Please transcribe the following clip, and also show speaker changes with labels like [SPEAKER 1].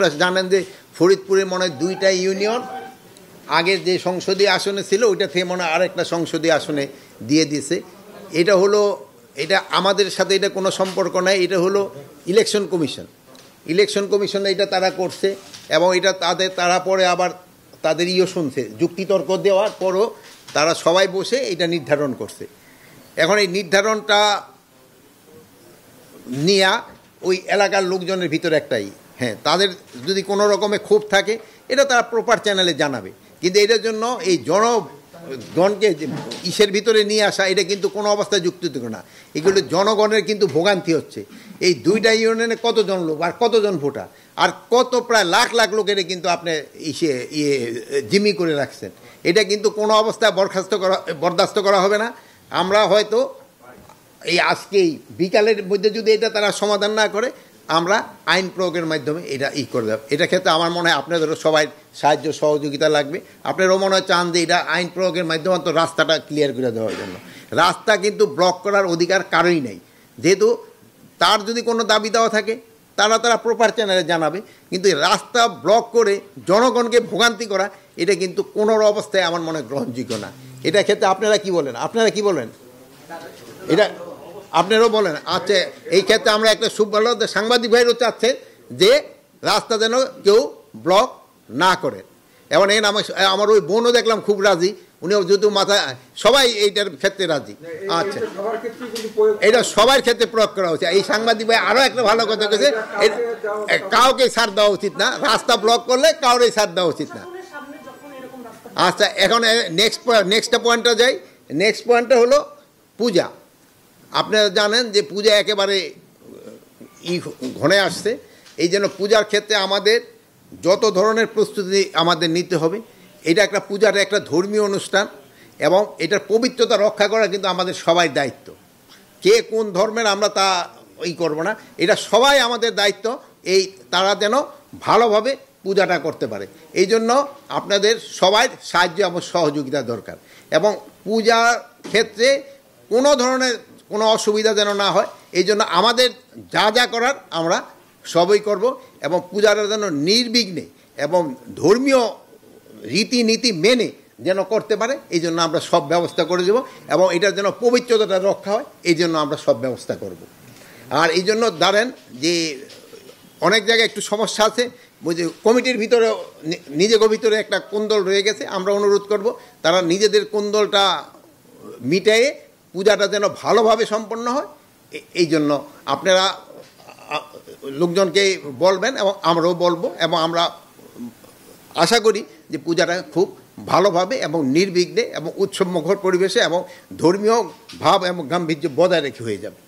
[SPEAKER 1] আপনারা জানেন যে ফরিদপুরে মনে হয় 2টা ইউনিয়ন আগের যে সংসদীয় আসনে ছিল ওইটা থেকে মনে হয় আরেকটা সংসদীয় আসনে দিয়ে দিয়েছে। এটা আমাদের সাথে এটা কোনো সম্পর্ক নাই। এটা হলো ইলেকশন কমিশন এটা তারা করছে এবং এটা তারা পরে আবার তাদের শুনছে, যুক্তিতর্ক দেওয়ার পরও তারা সবাই বসে এটা নির্ধারণ করছে। এখন এই নির্ধারণটা নিয়ে ওই এলাকার লোকজনের ভিতরে একটাই, হ্যাঁ, তাদের যদি কোনো রকমের ক্ষোভ থাকে এটা তারা প্রপার চ্যানেলে জানাবে, কিন্তু এটার জন্য এই জনগণকে ইসের ভিতরে নিয়ে আসা এটা কিন্তু কোনো অবস্থায় যুক্তিযুক্ত না। এগুলো জনগণের কিন্তু ভোগান্তি হচ্ছে। এই 2টা ইউনিয়নে কতজন লোক আর কতজন ভোটার আর প্রায় লাখ লাখ লোকের কিন্তু আপনি জিম্মি করে রাখছেন। এটা কিন্তু কোনো অবস্থায় বরদাস্ত করা হবে না। আমরা হয়তো এই আজকেই বিকালের মধ্যে যদি এটা তারা সমাধান না করে আমরা আইন প্রয়োগের মাধ্যমে এটা করে দেব। এটা ক্ষেত্রে আমার মনে হয় আপনাদেরও সবাই সাহায্য সহযোগিতা লাগবে। আপনারাও মনে হয় চান যে এটা আইন প্রয়োগের মাধ্যমে তো রাস্তাটা ক্লিয়ার করে দেওয়ার জন্য। রাস্তা কিন্তু ব্লক করার অধিকার কারোই নেই, যেহেতু তার যদি কোনো দাবি দেওয়া থাকে তারা প্রপার চ্যানেলে জানাবে, কিন্তু রাস্তা ব্লক করে জনগণকে ভোগান্তি করা এটা কিন্তু কোনো অবস্থায় আমার মনে গ্রহণযোগ্য না। এটা ক্ষেত্রে আপনারা কি বলেন? এটা আপনারাও বলেন। আচ্ছা, এই ক্ষেত্রে আমরা একটা ভালো সাংবাদিক ভাইরও চাচ্ছে যে রাস্তা যেন কেউ ব্লক না করে। এবং আমার ওই বোনও দেখলাম খুব রাজি, উনিও যেহেতু সবাই এইটার ক্ষেত্রে রাজি। আচ্ছা, এটা সবার ক্ষেত্রে প্রয়োগ করা উচিত। এই সাংবাদিক ভাই আরও একটা ভালো কথা বলেছে, কাউকে ছাড় দেওয়া উচিত না, রাস্তা ব্লক করলে কাউরে ছাড় দেওয়া উচিত না। আচ্ছা, এখন নেক্সট পয়েন্টটা যাই। নেক্সট পয়েন্টটা হলো পূজা। আপনারা জানেন যে পূজা একেবারে ঘনে আসছে। এই জন্য পূজার ক্ষেত্রে আমাদের যত ধরনের প্রস্তুতি আমাদের নিতে হবে। এটা একটা পূজার একটা ধর্মীয় অনুষ্ঠান এবং এটার পবিত্রতা রক্ষা করা কিন্তু আমাদের সবাই দায়িত্ব। কে কোন ধর্মের আমরা তা করব না, এটা সবাই আমাদের দায়িত্ব। তারা যেন ভালোভাবে পূজাটা করতে পারে, এই জন্য আপনাদের সবাই সাহায্য এবং সহযোগিতা দরকার। এবং পূজার ক্ষেত্রে কোনো ধরনের কোনো অসুবিধা যেন না হয়, এই জন্য আমাদের যা করার আমরা সবই করব এবং পূজাটা যেন নির্বিঘ্নে এবং ধর্মীয় রীতিনীতি মেনে যেন করতে পারে, এই জন্য আমরা সব ব্যবস্থা করে দেব এবং এটার যেন পবিত্রতাটা রক্ষা হয়, এই জন্য আমরা সব ব্যবস্থা করব। আর এই জন্য ধরেন যে অনেক জায়গায় একটু সমস্যা আছে, বুঝে কমিটির ভিতরে একটা কোন্দল রয়ে গেছে। আমরা অনুরোধ করব তারা নিজেদের কোন্দলটা মিটাইয়ে পূজাটা যেন ভালোভাবে সম্পন্ন হয়, এই জন্য আপনারা লোকজনকে বলবেন এবং আমরাও বলবো এবং আমরা আশা করি যে পূজাটা খুব ভালোভাবে এবং নির্বিঘ্নে এবং উৎসবমুখর পরিবেশে এবং ধর্মীয় ভাব এবং গাম্ভীর্য বজায় রেখে হয়ে যাবে।